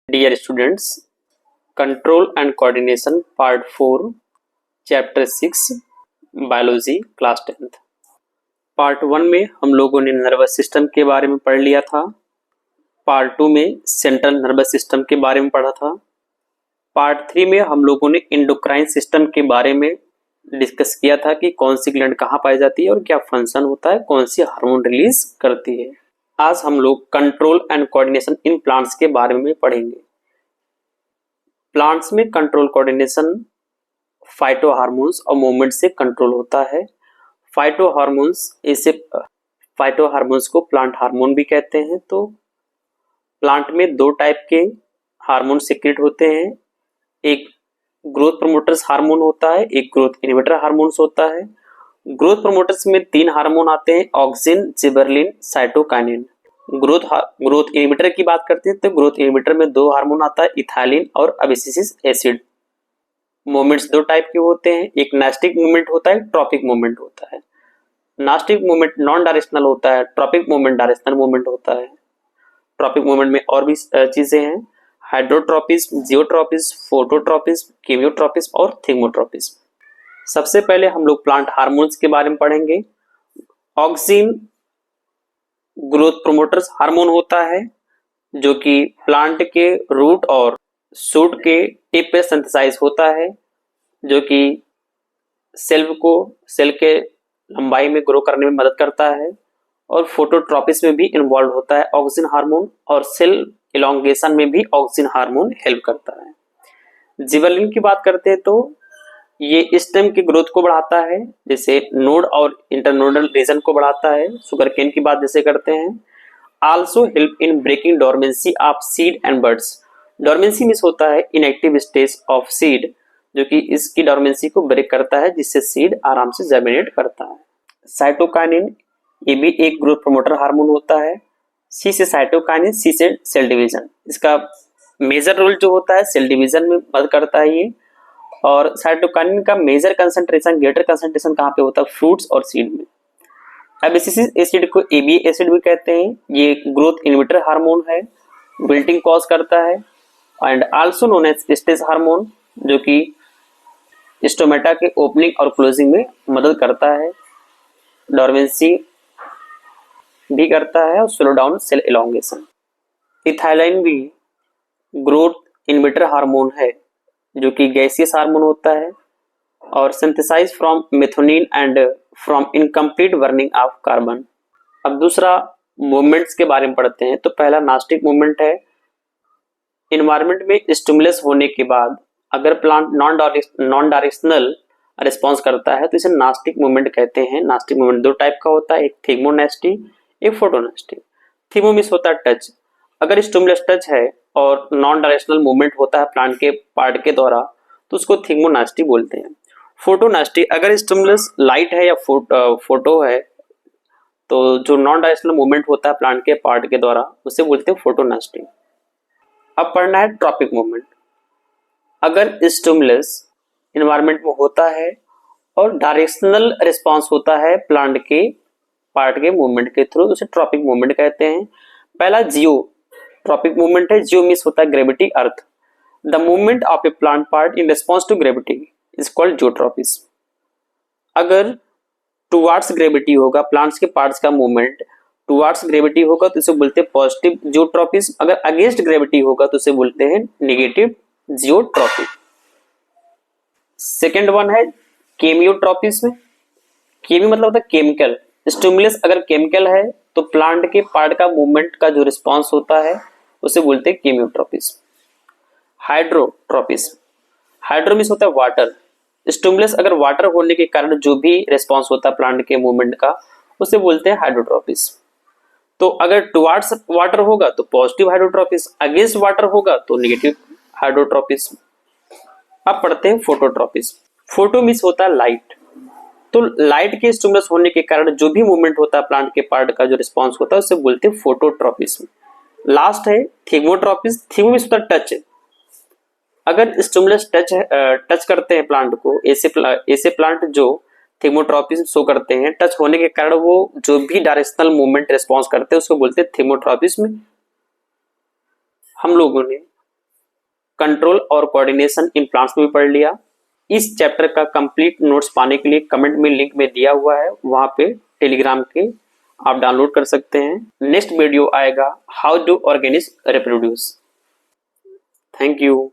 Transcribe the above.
Dear students, Control and Coordination Part 4, Chapter 6, Biology, Class 10th। Part 1 में हम लोगों ने नर्वस सिस्टम के बारे में पढ़ लिया था। पार्ट 2 में सेंट्रल नर्वस सिस्टम के बारे में पढ़ा था। पार्ट 3 में हम लोगों ने एंडोक्राइन सिस्टम के बारे में डिस्कस किया था कि कौन सी ग्लैंड कहाँ पाई जाती है और क्या फंक्शन होता है, कौन सी हार्मोन रिलीज करती है। आज हम लोग control and coordination in plants के बारे में पढ़ेंगे। प्लांट्स में कंट्रोल कोऑर्डिनेशन फाइटो हार्मोन्स और मूवमेंट से कंट्रोल होता है। फाइटो हार्मोन्स को प्लांट हार्मोन भी कहते हैं। तो प्लांट में दो टाइप के हार्मोन सीक्रेट होते हैं, एक ग्रोथ प्रमोटर्स हार्मोन होता है, एक ग्रोथ इनहिबिटर हार्मोन्स होता है। ग्रोथ प्रमोटर्स में 3 हार्मोन आते हैं, auxin, gibberellin, cytokinin. Growth inhibitor की बात करते हैं तो ग्रोथ इनहिबिटर में 2 हार्मोन आता है, इथाइलिन और अबसिसिक एसिड। मूवमेंट्स 2 टाइप के होते हैं, एक नास्टिक मूवमेंट होता है, ट्रॉपिक मूवमेंट होता है। नास्टिक मूवमेंट नॉन डायरेक्शनल होता है, ट्रॉपिक मूवमेंट डायरेक्शनल मूवमेंट होता है। ट्रॉपिक मूवमेंट में और भी चीजें हैं, हाइड्रोट्रोपिज्म, जियोट्रोपिज्म, फोटोट्रोपिज्म, केमियोट्रोपिज्म और थिर्मोट्रोपिज्म। सबसे पहले हम लोग प्लांट हार्मोन्स के बारे में पढ़ेंगे। ऑक्सिन ग्रोथ प्रोमोटर्स हार्मोन होता है जो कि प्लांट के रूट और शूट के टिप पे सिंथेसाइज होता है, जो कि सेल के लंबाई में ग्रो करने में मदद करता है। और फोटोट्रोपिज्म में भी इन्वॉल्व होता है ऑक्सिन हार्मोन, और सेल इलोंगेशन में भी ऑक्सिन हार्मोन हेल्प करता है। जिबरलिन की बात करते हैं तो ये स्टेम की ग्रोथ को बढ़ाता है, जैसे नोड और इंटरनोडल रीजन को बढ़ाता है। शुगर केन की बात जैसे करते हैं। Also help in breaking dormancy of seed and birds. Dormancy means होता है इनएक्टिव स्टेज ऑफ सीड, जो कि इसकी डोरमेंसी को ब्रेक करता है, जिससे सीड आराम से जर्मिनेट करता है। साइटोकाइनिन ये भी एक ग्रोथ प्रमोटर हार्मोन होता है। सी से साइटोकाइनिन, सी से सेल डिवीजन। इसका मेजर रोल जो होता है सेल डिवीजन में मदद करता है ये। और साइटोकाइनिन का मेजर कंसंट्रेशन, ग्रेटर कंसंट्रेशन कहाँ पे होता है? फ्रूट्स और सीड में। अबसिसिक एसिड को एबीए एसिड भी कहते हैं, ये ग्रोथ इनहिबिटर हार्मोन है, विल्टिंग कॉज करता है। And also known as stage hormone, जो कि स्टोमेटा के ओपनिंग और क्लोजिंग में मदद करता है, डोरमेंसी भी करता है और slow down cell elongation. Ethylene भी ग्रोथ इनहिबिटर हार्मोन है, जो कि गैसियस हार्मोन होता है और synthesize from methionine and from incomplete burning of carbon. अब दूसरा मूवमेंट्स के बारे में पढ़ते हैं। तो पहला नास्टिक मूवमेंट है। इन्वायरमेंट में स्टिमुलस होने के बाद अगर प्लांट नॉन डायरेक्शनल रिस्पॉन्स करता है तो इसे नास्टिक मूवमेंट कहते हैं। नास्टिक मूवमेंट 2 टाइप का होता है, एक थिग्मोनास्टी, एक फोटोनास्टी। थिग्मो मींस होता है टच। अगर स्टिमुलस टच है और नॉन डायरेक्शनल मूवमेंट होता है प्लांट के पार्ट के द्वारा तो उसको थिग्मोनास्टी बोलते हैं। फोटोनास्टी अगर स्टिमुलस लाइट है या फोटो है तो जो नॉन डायरेक्शनल मूवमेंट होता है प्लांट के पार्ट के द्वारा उसे बोलते हैं फोटोनास्टी। अब पढ़ना है ट्रॉपिक मूवमेंट। अगर स्टिमुलस एनवायरनमेंट में होता है और डायरेक्शनल रिस्पॉन्स होता है प्लांट के पार्ट के मूवमेंट के थ्रू, उसे ट्रॉपिक मूवमेंट कहते हैं। पहला जियो ट्रॉपिक मूवमेंट है। जियो मींस होता है gravity, earth. The movement of a plant part in response to gravity is called geotropism. अगर टुवार्ड्स ग्रेविटी होगा, प्लांट्स के पार्ट्स का मूवमेंट टुवार्ड्स ग्रेविटी होगा तो इसे बोलते हैं पॉजिटिव जियोट्रॉपिज्म। अगर अगेंस्ट ग्रेविटी होगा तो इसे बोलते हैं नेगेटिव जियोट्रॉपिक। सेकेंड वन है केमियोट्रॉपिज्म। केमी मतलब होता है केमिकल। स्टिमुलस अगर केमिकल है तो प्लांट के पार्ट का मूवमेंट का जो रिस्पॉन्स होता है उसे बोलते हैं केमियोट्रॉपिज्म। हाइड्रोट्रॉपिज्म, हाइड्रो मींस होता है वाटर। स्टिमुलस अगर वाटर होने के कारण जो भी रिस्पॉन्स होता है प्लांट के मूवमेंट का उसे बोलते हैं हाइड्रोट्रॉपिज्म। तो अगर टुवार्ड्स वाटर होगा तो पॉजिटिव हाइड्रोट्रॉपिज्म, अगेंस्ट वाटर होगा तो नेगेटिव हाइड्रोट्रॉपिज्म। अब पढ़ते हैं फोटोट्रॉपिज्म। फोटो मींस होता है लाइट। तो लाइट के स्टिमुलस होने के कारण जो भी मूवमेंट होता है प्लांट के पार्ट का जो रिस्पॉन्स होता है उसे बोलते हैं फोटोट्रॉपिज्म। लास्ट है थिग्मोट्रॉपिज्म। थिग्मो मींस होता है टच। अगर स्टिमुलस टच करते हैं प्लांट को, ऐसे प्लांट जो थिग्मोट्रॉपिज्म शो करते हैं, टच होने के कारण वो जो भी डायरेक्शनल मूवमेंट रिस्पॉन्स करते हैं उसको बोलते हैं थिग्मोट्रॉपिज्म। हम लोगों ने कंट्रोल और कोऑर्डिनेशन इन प्लांट्स में भी पढ़ लिया। इस चैप्टर का कंप्लीट नोट्स पाने के लिए कमेंट में लिंक में दिया हुआ है, वहां पे टेलीग्राम के आप डाउनलोड कर सकते हैं। नेक्स्ट वीडियो आएगा how do organism reproduce. Thank you.